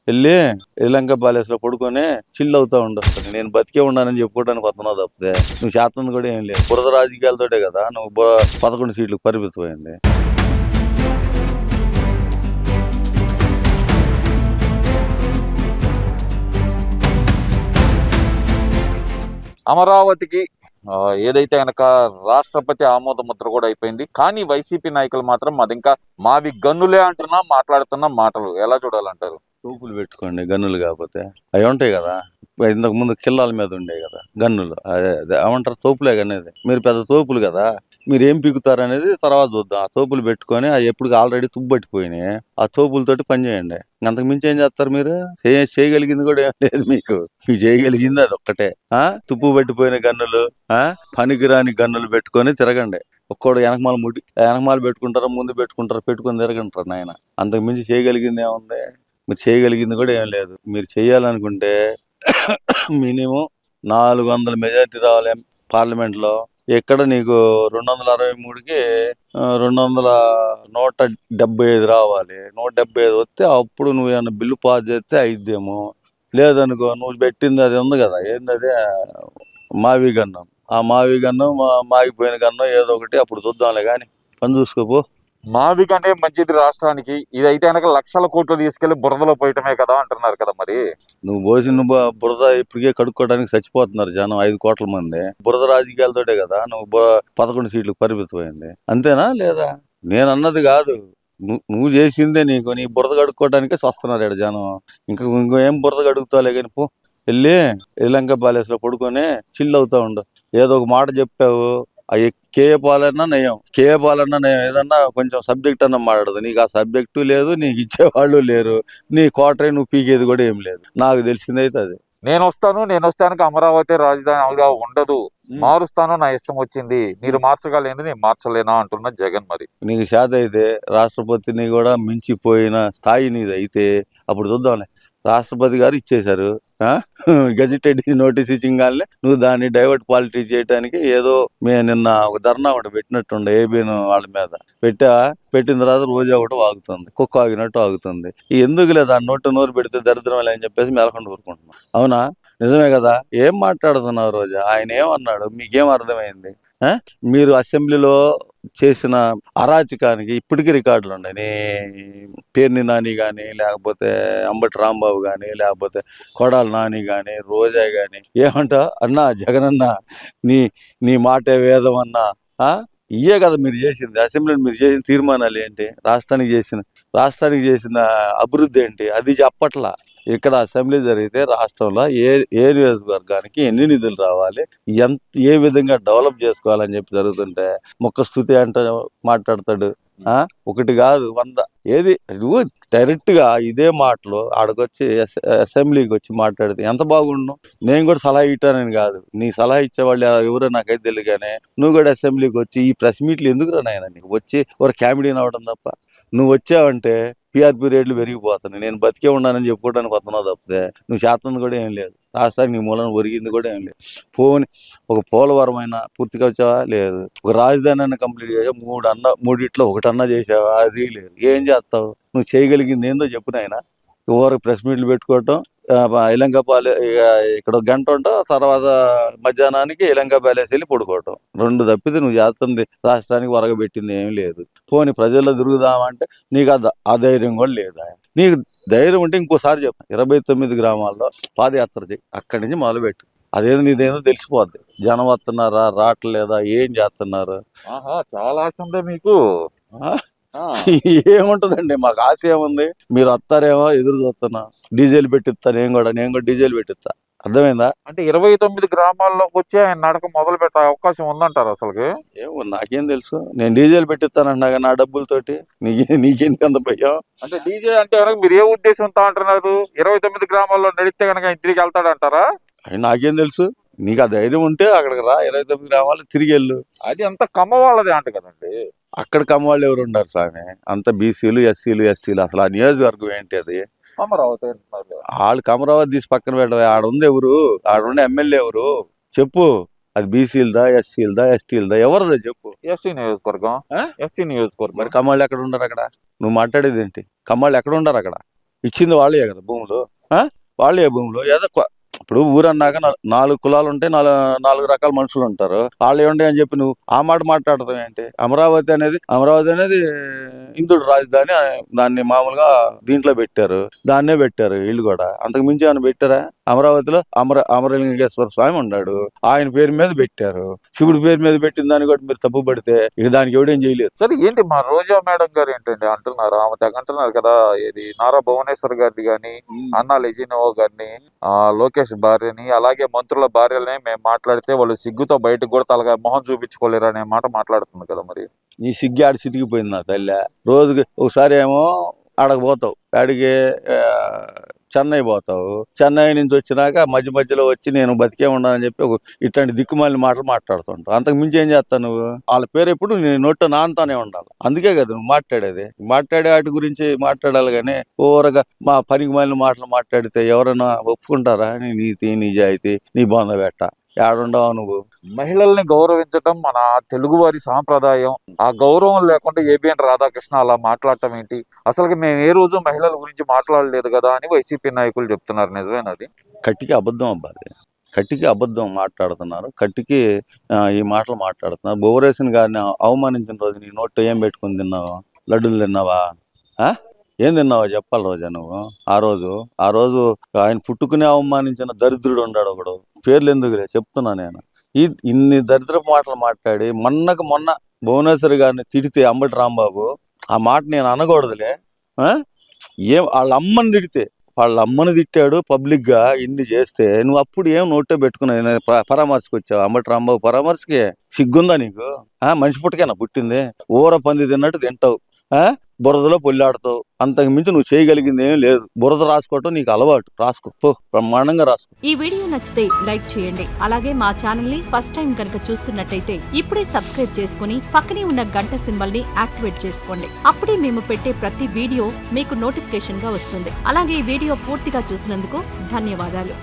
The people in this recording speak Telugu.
వెళ్ళి శ్రీలంక ప్యాలెస్ లో పడుకొని చిల్ అవుతా ఉండొస్తాను. నేను బతికే ఉన్నానని చెప్పుకోవడానికి వస్తున్నావు తప్పితే నువ్వు చేస్తుంది కూడా ఏం లేదు. బురద రాజకీయాలతోటే కదా నువ్వు 11 సీట్లకు పరిమితమైంది. అమరావతికి ఏదైతే గనక రాష్ట్రపతి ఆమోద ముద్ర కూడా అయిపోయింది. కానీ వైసీపీ నాయకులు మాత్రం అది ఇంకా మావి గన్నులే అంటున్నా మాట్లాడుతున్న మాటలు ఎలా చూడాలంటారు? తోపులు పెట్టుకోండి గన్నులు కాకపోతే అవి ఉంటాయి కదా, ఇంతకు ముందు కిల్లాల మీద ఉండే కదా గన్నులు, అదే ఏమంటారు తోపులే అనేది. మీరు పెద్ద తోపులు కదా, మీరు ఏం పీకుతారు అనేది తర్వాత చూద్దాం. ఆ తోపులు పెట్టుకొని అవి ఎప్పుడు ఆల్రెడీ తుబ్బట్టిపోయినాయి, ఆ తోపులతోటి పని చేయండి. అంతకు మించి ఏం చేస్తారు మీరు? చేయగలిగింది కూడా ఏం లేదు మీకు చేయగలిగింది అది ఒక్కటే. తుప్పు పట్టిపోయిన గన్నులు, పనికిరాని గన్నులు పెట్టుకొని తిరగండి. ఒక్కోడు వెనకమాల పెట్టుకుంటారా, ముందు పెట్టుకొని తిరగంటారు నాయన. అంతకు మించి చేయగలిగింది ఏముంది? మీరు చేయగలిగింది కూడా ఏం లేదు. మీరు చేయాలనుకుంటే మినిమం 400 మెజార్టీ రావాలి పార్లమెంట్ లో. ఎక్కడ నీకు 263కి 175 రావాలి. 175 వస్తే అప్పుడు నువ్వు ఏమన్నా బిల్లు పాస్ చేస్తే అయిద్దేమో. లేదనుకో, నువ్వు పెట్టింది అది ఉంది కదా, ఏందది మావి గన్నం, ఆ మావి గన్నం మాగిపోయిన గన్నం ఏదో ఒకటి అప్పుడు చూద్దాంలే కానీ పని చూసుకోపో. మావి కంటే మంచిది రాష్ట్రానికి. ఇదైతే కనుక లక్షల కోట్లు తీసుకెళ్లి బురదలో పోయటమే కదా అంటున్నారు కదా. మరి నువ్వు పోసిన బురద ఇప్పటికే కడుక్కోవడానికి చచ్చిపోతున్నారు జనం, 5 కోట్ల మంది. బురద రాజకీయాలతోటే కదా నువ్వు 11 సీట్లకు పరిమితమైంది. అంతేనా లేదా? నేను అన్నది కాదు, నువ్వు చేసిందే. నీ బురద కడుక్కోవడానికే వస్తున్నారు ఇక్కడ జనం. ఇంకో ఏం బురద కడుగుతావులే కానీ పో. వెళ్ళి శ్రీలంక ప్యాలెస్ లో పడుకొని చిల్ అవుతా ఉండు. ఏదో ఒక మాట చెప్పావు, అవి కేఏ పాలన్నా నయం, ఏదన్నా కొంచెం సబ్జెక్ట్ అన్న మాట్లాడదు. నీకు ఆ సబ్జెక్టు లేదు, నీకు ఇచ్చేవాళ్ళు లేరు. నీ కోటరే నువ్వు పీకేది కూడా ఏం లేదు. నాకు తెలిసిందైతే అది. నేను వస్తానికి అమరావతి రాజధానిగా ఉండదు, మారుస్తాను, నా ఇష్టం వచ్చింది, మీరు మార్చగలేదు, నేను మార్చలేనా అంటున్న జగన్. మరి నీకు చేత అయితే రాష్ట్రపతిని కూడా మించిపోయిన స్థాయి నీది అయితే అప్పుడు చూద్దాంలే. రాష్ట్రపతి గారు ఇచ్చేశారు, గెజిటెడ్ నోటీస్ ఇచ్చింగానే నువ్వు దాన్ని డైవర్ట్ పాలిటిక్స్ చేయడానికి ఏదో నిన్న ఒక ధర్నా ఒకటి పెట్టినట్టుండే ఏబీఎన్ వాళ్ళ మీద పెట్టిన తర్వాత రోజా ఒకటి వాగుతుంది, కుక్క ఆగినట్టు ఆగుతుంది. ఎందుకు లేదా నోరు పెడితే దరిద్రం అని చెప్పేసి మేలకొండ ఊరుకుంటున్నాం. అవునా? నిజమే కదా. ఏం మాట్లాడుతున్నావు రోజా? ఆయన ఏమన్నాడు? మీకేం అర్థమైంది? మీరు అసెంబ్లీలో చేసిన అరాచకానికి ఇప్పటికీ రికార్డులు ఉన్నాయి. పేర్ని నాని కానీ, లేకపోతే అంబటి రాంబాబు కానీ, లేకపోతే కొడాలి నాని కానీ, రోజా కానీ ఏమంటా అన్నా జగన్ అన్నా నీ మాటే వేదం అన్నా. ఇయే కదా మీరు చేసింది. అసెంబ్లీలో మీరు చేసిన తీర్మానాలు ఏంటి? రాష్ట్రానికి చేసిన అభివృద్ధి ఏంటి? అది చెప్పట్లా. ఇక్కడ అసెంబ్లీ జరిగితే రాష్ట్రంలో ఏ నియోజకవర్గానికి ఎన్ని నిధులు రావాలి, ఏ విధంగా డెవలప్ చేసుకోవాలని చెప్పి జరుగుతుంటే మొక్క స్థుతి అంటే మాట్లాడతాడు. ఒకటి కాదు 100. ఏది నువ్వు డైరెక్ట్ గా ఇదే మాటలు ఆడకొచ్చి అసెంబ్లీకి వచ్చి మాట్లాడితే ఎంత బాగుండు. నేను కూడా సలహా ఇట్టానని కాదు, నీ సలహా ఇచ్చేవాళ్ళు ఎవరో నాకైతే తెలియదు. కానీ నువ్వు కూడా అసెంబ్లీకి వచ్చి ఈ ప్రెస్ మీట్లు ఎందుకు రానాయన? నీకు వచ్చి ఒక కామెడీని అవడం తప్ప. నువ్వు వచ్చావంటే టీఆర్పీ రేట్లు పెరిగిపోతున్నాయి. నేను బతికే ఉన్నానని చెప్పుకోవడానికి వస్తున్నావు తప్పితే నువ్వు చేస్తుంది కూడా ఏం లేదు. రాష్ట్రానికి నీ మూలన ఒరిగింది కూడా ఏం లేదు. ఒక పోలవరం అయినా పూర్తిగా వచ్చావా? లేదు. ఒక రాజధాని అయినా కంప్లీట్ చేసావా? మూడిట్లో ఒకటన్నా చేసావా? అది లేదు. ఏం చేస్తావు? నువ్వు చేయగలిగింది ఏందో చెప్పు నాయన. ఎవరికి ప్రెస్ మీట్లు పెట్టుకోవటం, శ్రీలంక ఇక్కడ 1 గంట ఉంటావు, తర్వాత మధ్యాహ్నానికి శ్రీలంక ప్యాలెస్ వెళ్ళి పడుకోవటం. 2 తప్పితే నువ్వు చేస్తుంది రాష్ట్రానికి వరగబెట్టింది ఏం లేదు. పోని ప్రజల్లో తిరుగుదామంటే నీకు ఆ ధైర్యం కూడా లేదు. నీకు ధైర్యం ఉంటే ఇంకోసారి చెప్పు, 29 గ్రామాల్లో పాదయాత్ర చేయి, అక్కడి నుంచి మొదలుపెట్టు. నీదేదో తెలిసిపోద్ది. జనం వస్తున్నారా, రావట్లేదా, ఏం చేస్తున్నారు. చాలా ఆశ ఉంది మీకు. ఏముంటదండి, మాకు ఆశ ఏముంది? మీరు వస్తారేమో ఎదురు చూస్తున్నా. డీజిల్ పెట్టిస్తా, నేను కూడా డీజిల్ పెట్టిస్తా. అర్థమైందా? అంటే 29 గ్రామాల్లోకి వచ్చి ఆయన నడక మొదలు పెట్టే అవకాశం ఉందంటారు అసలుకి? ఏమో నాకేం తెలుసు. నేను డీజిల్ పెట్టిస్తానన్నా నా డబ్బులతోటి. నీకెందుకంత భయం? అంటే డీజిల్ అంటే మీరు ఏ ఉద్దేశంతో అంటున్నారు? 29 గ్రామాల్లో నడిస్తే కనుక తిరిగి వెళ్తాడంటారా? నాకేం తెలుసు. నీకు ఆ ధైర్యం ఉంటే అక్కడికి రా, 29 గ్రామాలు తిరిగి వెళ్ళు. అది అంత కమ్మ వాళ్ళదే అంట కదండి. అక్కడ కమ్మ వాళ్ళు ఎవరు ఉండారు స్వామి? అంత బీసీలు, ఎస్సీలు, ఎస్టీలు. అసలు ఆ నియోజకవర్గం ఏంటి అది? అమరావతి. వాళ్ళకి అమరావతి తీసి పక్కన పెట్టవా? ఆడుంది ఎవరు? ఆడుండే ఎమ్మెల్యే ఎవరు చెప్పు? అది బీసీలదా, ఎస్సీలదా, ఎస్టీలదా, ఎవరిదా చెప్పు? ఎస్సీ నియోజకవర్గం. మరి కమ్మాళ్ళు ఎక్కడ ఉండరు అక్కడ? నువ్వు మాట్లాడేది ఏంటి? కమ్మాళ్ళు ఎక్కడ ఉండరు అక్కడ? ఇచ్చింది వాళ్ళే కదా భూములు, వాళ్ళే భూములు. ఏదో ఇప్పుడు ఊరన్నాక 4 కులాలు ఉంటే 4 రకాల మనుషులు ఉంటారు. వాళ్ళు ఏమండి అని చెప్పి నువ్వు ఆ మాట మాట్లాడతావు ఏంటి? అమరావతి అనేది ఇంద్రుడు రాజధాని, దాన్ని మామూలుగా దీంట్లో పెట్టారు, దాన్నే పెట్టారు వీళ్ళు కూడా. అంతకు మించి ఏమైనా పెట్టారా? అమరావతిలో అమరలింగేశ్వర స్వామి ఉన్నాడు, ఆయన పేరు మీద పెట్టారు. శివుడి పేరు మీద పెట్టిన దాన్ని కూడా మీరు తప్పు పడితే ఇక దానికి ఎవడేం చేయలేదు. సరే ఏంటి మా రోజా మేడం గారు ఏంటండి అంటున్నారు, ఆమె తెగ అంటున్నారు కదా, ఇది నారా భువనేశ్వర్ గారిని గాని, అన్నా లెజినో గారిని, లోకేష్ భార్యని, అలాగే మంత్రుల భార్యలని మేము మాట్లాడితే వాళ్ళు సిగ్గుతో బయటకు కూడా తలగా మొహం చూపించుకోలేరు అనే మాట మాట్లాడుతుంది కదా. మరి నీ సిగ్గి ఆడి సితికిపోయింది నా తల్లి. రోజుకి ఒకసారి ఏమో ఆడకు పోతావు, ఆడికి చెన్నై పోతావు, చెన్నై నుంచి వచ్చినాక మధ్య మధ్యలో వచ్చి నేను బతికే ఉన్నానని చెప్పి ఇట్లాంటి దిక్కుమాలిన మాటలు మాట్లాడుతుంటావు. అంతకు మించి ఏం చేస్తావు నువ్వు? వాళ్ళ పేరు ఎప్పుడు నీ నోట్లో నాన్నతోనే ఉండాలి. అందుకే కదా నువ్వు మాట్లాడేది. మాట్లాడే వాటి గురించి మాట్లాడాలి కానీ ఓరగా మా పనికి మాలిన మాటలు మాట్లాడితే ఎవరైనా ఒప్పుకుంటారా? నీ నీతి, నిజాయితీ, నీ బొందబెట్ట ఏడుండవు నువ్వు. మహిళల్ని గౌరవించడం మన తెలుగువారి సాంప్రదాయం. ఆ గౌరవం లేకుండా ఏబిఎన్ రాధాకృష్ణ అలా మాట్లాడటం ఏంటి? అసలు మేము ఏ రోజు మహిళల గురించి మాట్లాడలేదు కదా అని వైసీపీ నాయకులు చెప్తున్నారు. నిజమేనది? కట్టికి అబద్ధం అబ్బాది, కట్టికి అబద్ధం మాట్లాడుతున్నారు. కట్టికి ఈ మాటలు మాట్లాడుతున్నారు. బోవరేసిన గారిని అవమానించిన రోజు నీ నోట్లో ఏం పెట్టుకుని తిన్నావు? లడ్డూలు తిన్నావా? ఏం తిన్నావా చెప్పాలి రోజా నువ్వు? ఆ రోజు ఆయన పుట్టుకునే అవమానించిన దరిద్రుడు ఉన్నాడు ఒకడు, పేర్లు ఎందుకులే చెప్తున్నా నేను. ఇన్ని దరిద్రపు మాటలు మాట్లాడి మొన్న భువనేశ్వరి గారిని తిడితే అంబటి రాంబాబు, ఆ మాట నేను అనకూడదులే. వాళ్ళ అమ్మని తిడితే, వాళ్ళ అమ్మని తిట్టాడు పబ్లిక్ గా. ఇన్ని చేస్తే నువ్వు అప్పుడు ఏం నోట్లో పెట్టుకున్నావు? పరామర్శకు వచ్చావు అంబటి రాంబాబు పరామర్శకి? సిగ్గుందా నీకు? మనిషి పుట్టకేనా పుట్టింది? ఊర పంది తిన్నట్టు తింటావు, బురదలో పొల్లాడుతావు. అంతకు మించి నువ్వు చేయగలిగింది ఏం లేదు. బురద రాసుకోవటం నీకు అలవాటు, రాసుకో, బ్రహ్మాండంగా రాసుకో. ఈ వీడియో నచ్చితే లైక్ చేయండి. అలాగే మా ఛానల్ ని ఫస్ట్ టైం కనుక చూస్తున్నట్టయితే ఇప్పుడే సబ్స్క్రైబ్ చేసుకుని పక్కనే ఉన్న గంట సింబల్ ని యాక్టివేట్ చేసుకోండి. అప్పుడే మేము పెట్టే ప్రతి వీడియో మీకు నోటిఫికేషన్ గా వస్తుంది. అలాగే ఈ వీడియో పూర్తిగా చూసినందుకు ధన్యవాదాలు.